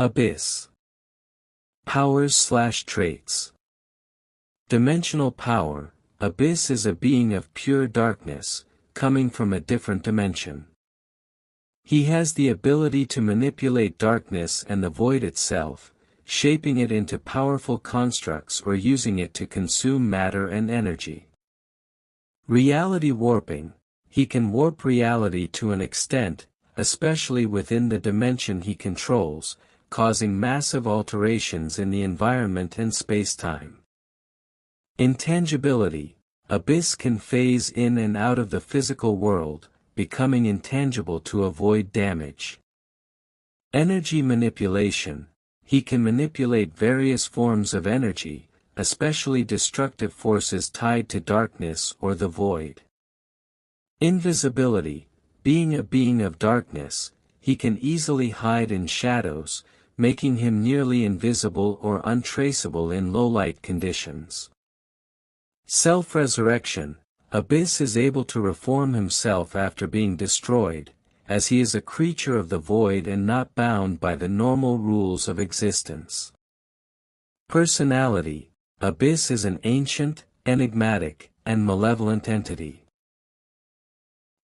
Abyss. Powers/traits. Dimensional power. Abyss is a being of pure darkness, coming from a different dimension. He has the ability to manipulate darkness and the void itself, shaping it into powerful constructs or using it to consume matter and energy. Reality warping. He can warp reality to an extent, especially within the dimension he controls, causing massive alterations in the environment and space-time. Intangibility. Abyss can phase in and out of the physical world, becoming intangible to avoid damage. Energy manipulation. He can manipulate various forms of energy, especially destructive forces tied to darkness or the void. Invisibility. Being a being of darkness, he can easily hide in shadows, making him nearly invisible or untraceable in low-light conditions. Self-resurrection. Abyss is able to reform himself after being destroyed, as he is a creature of the void and not bound by the normal rules of existence. Personality. Abyss is an ancient, enigmatic, and malevolent entity.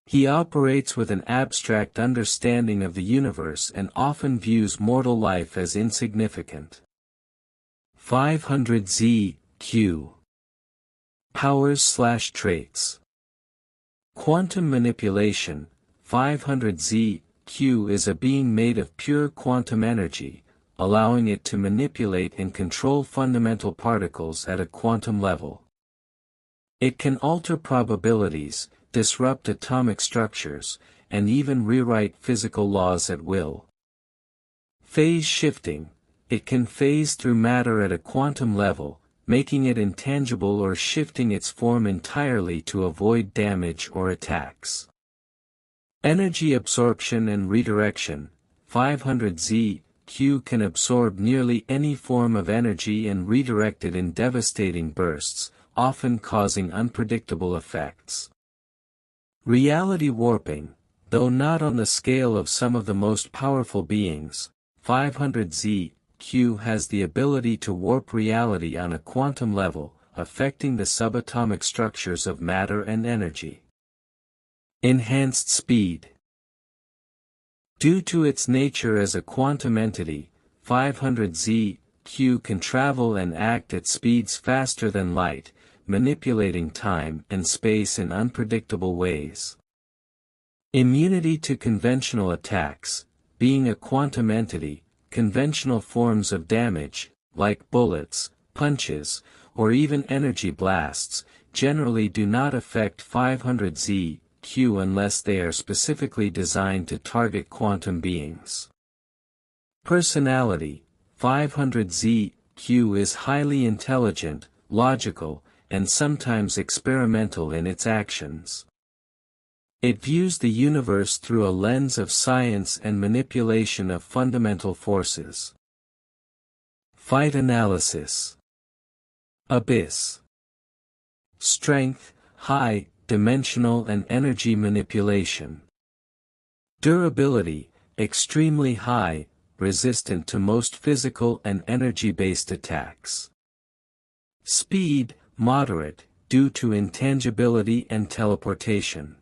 He operates with an abstract understanding of the universe and often views mortal life as insignificant. 500Z-Q. Powers/traits. Quantum manipulation. 500Z-Q is a being made of pure quantum energy, allowing it to manipulate and control fundamental particles at a quantum level. It can alter probabilities, disrupt atomic structures, and even rewrite physical laws at will. Phase shifting. It can phase through matter at a quantum level, making it intangible or shifting its form entirely to avoid damage or attacks. Energy absorption and redirection. 500Z-Q can absorb nearly any form of energy and redirect it in devastating bursts, often causing unpredictable effects. Reality warping. Though not on the scale of some of the most powerful beings, 500Z-Q has the ability to warp reality on a quantum level, affecting the subatomic structures of matter and energy. Enhanced speed. Due to its nature as a quantum entity, 500Z-Q can travel and act at speeds faster than light, manipulating time and space in unpredictable ways. Immunity to conventional attacks. Being a quantum entity, conventional forms of damage, like bullets, punches, or even energy blasts, generally do not affect 500Z-Q unless they are specifically designed to target quantum beings. Personality. 500Z-Q is highly intelligent, logical, and sometimes experimental in its actions. It views the universe through a lens of science and manipulation of fundamental forces. Fight analysis. Abyss. Strength, high, dimensional and energy manipulation. Durability, extremely high, resistant to most physical and energy-based attacks. Speed, moderate, due to intangibility and teleportation.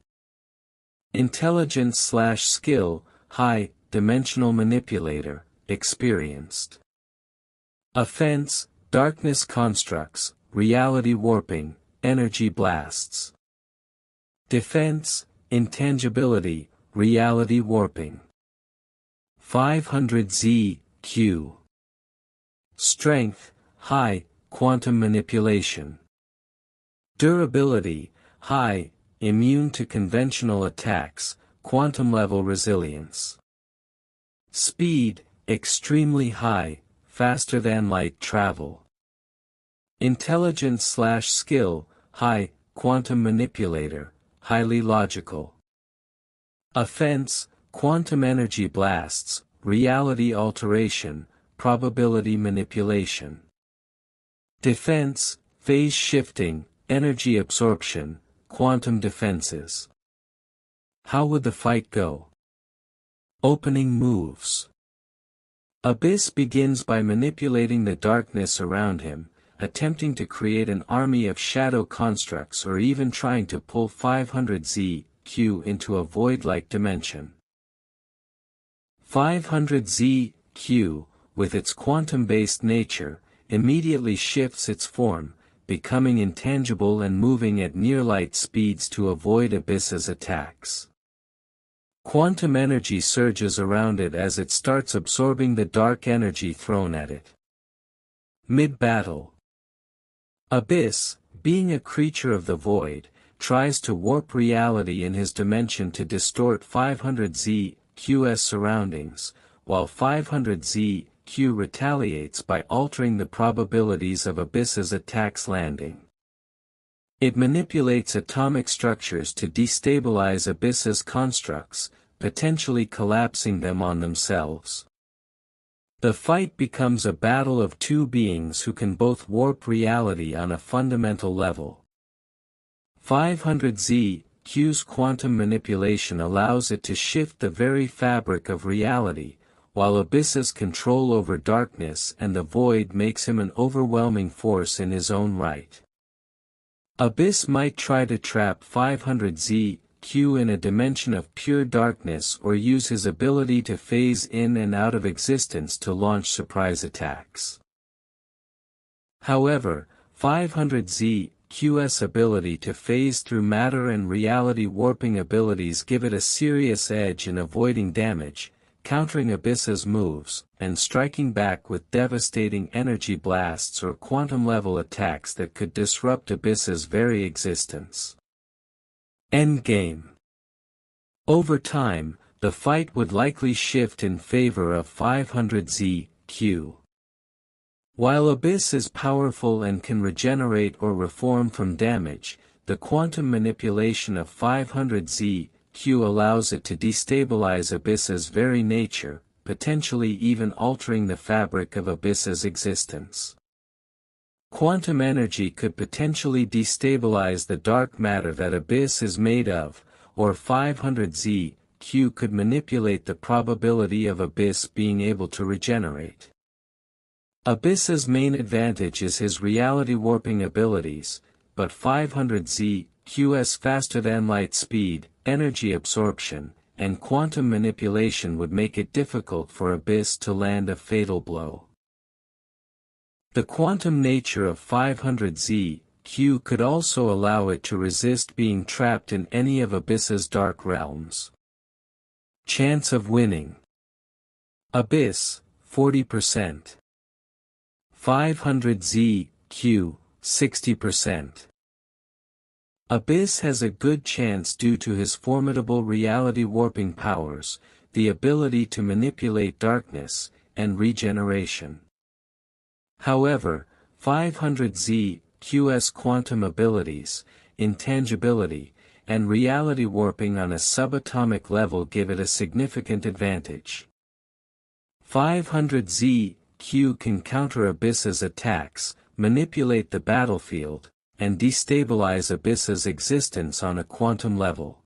Intelligence/skill, high, dimensional manipulator, experienced. Offense, darkness constructs, reality warping, energy blasts. Defense, intangibility, reality warping. 500Z-Q. Strength, high, quantum manipulation. Durability, high, immune to conventional attacks, quantum-level resilience. Speed, extremely high, faster than light travel. Intelligence/skill, high, quantum manipulator, highly logical. Offense, quantum energy blasts, reality alteration, probability manipulation. Defense, phase shifting, energy absorption, quantum defenses. How would the fight go? Opening moves. Abyss begins by manipulating the darkness around him, attempting to create an army of shadow constructs or even trying to pull 500Z-Q into a void-like dimension. 500Z-Q, with its quantum-based nature, immediately shifts its form, becoming intangible and moving at near-light speeds to avoid Abyss's attacks. Quantum energy surges around it as it starts absorbing the dark energy thrown at it. Mid-battle, Abyss, being a creature of the void, tries to warp reality in his dimension to distort 500Z-Q's surroundings, while 500Z-Q retaliates by altering the probabilities of Abyss's attacks landing. It manipulates atomic structures to destabilize Abyss's constructs, potentially collapsing them on themselves. The fight becomes a battle of two beings who can both warp reality on a fundamental level. 500Z-Q's quantum manipulation allows it to shift the very fabric of reality, while Abyss's control over darkness and the void makes him an overwhelming force in his own right. Abyss might try to trap 500Z-Q in a dimension of pure darkness or use his ability to phase in and out of existence to launch surprise attacks. However, 500Z-Q's ability to phase through matter and reality warping abilities give it a serious edge in avoiding damage, countering Abyss's moves, and striking back with devastating energy blasts or quantum-level attacks that could disrupt Abyss's very existence. Endgame. Over time, the fight would likely shift in favor of 500Z-Q. While Abyss is powerful and can regenerate or reform from damage, the quantum manipulation of 500Z-Q allows it to destabilize Abyss's very nature, potentially even altering the fabric of Abyss's existence. Quantum energy could potentially destabilize the dark matter that Abyss is made of, or 500Z-Q could manipulate the probability of Abyss being able to regenerate. Abyss's main advantage is his reality warping abilities, but 500Z-Q's faster-than-light speed, energy absorption, and quantum manipulation would make it difficult for Abyss to land a fatal blow. The quantum nature of 500Z-Q could also allow it to resist being trapped in any of Abyss's dark realms. Chance of winning. Abyss, 40%. 500Z-Q, 60%. Abyss has a good chance due to his formidable reality warping powers, the ability to manipulate darkness, and regeneration. However, 500Z-Q's quantum abilities, intangibility, and reality warping on a subatomic level give it a significant advantage. 500Z-Q can counter Abyss's attacks, manipulate the battlefield, and destabilize Abyss's existence on a quantum level.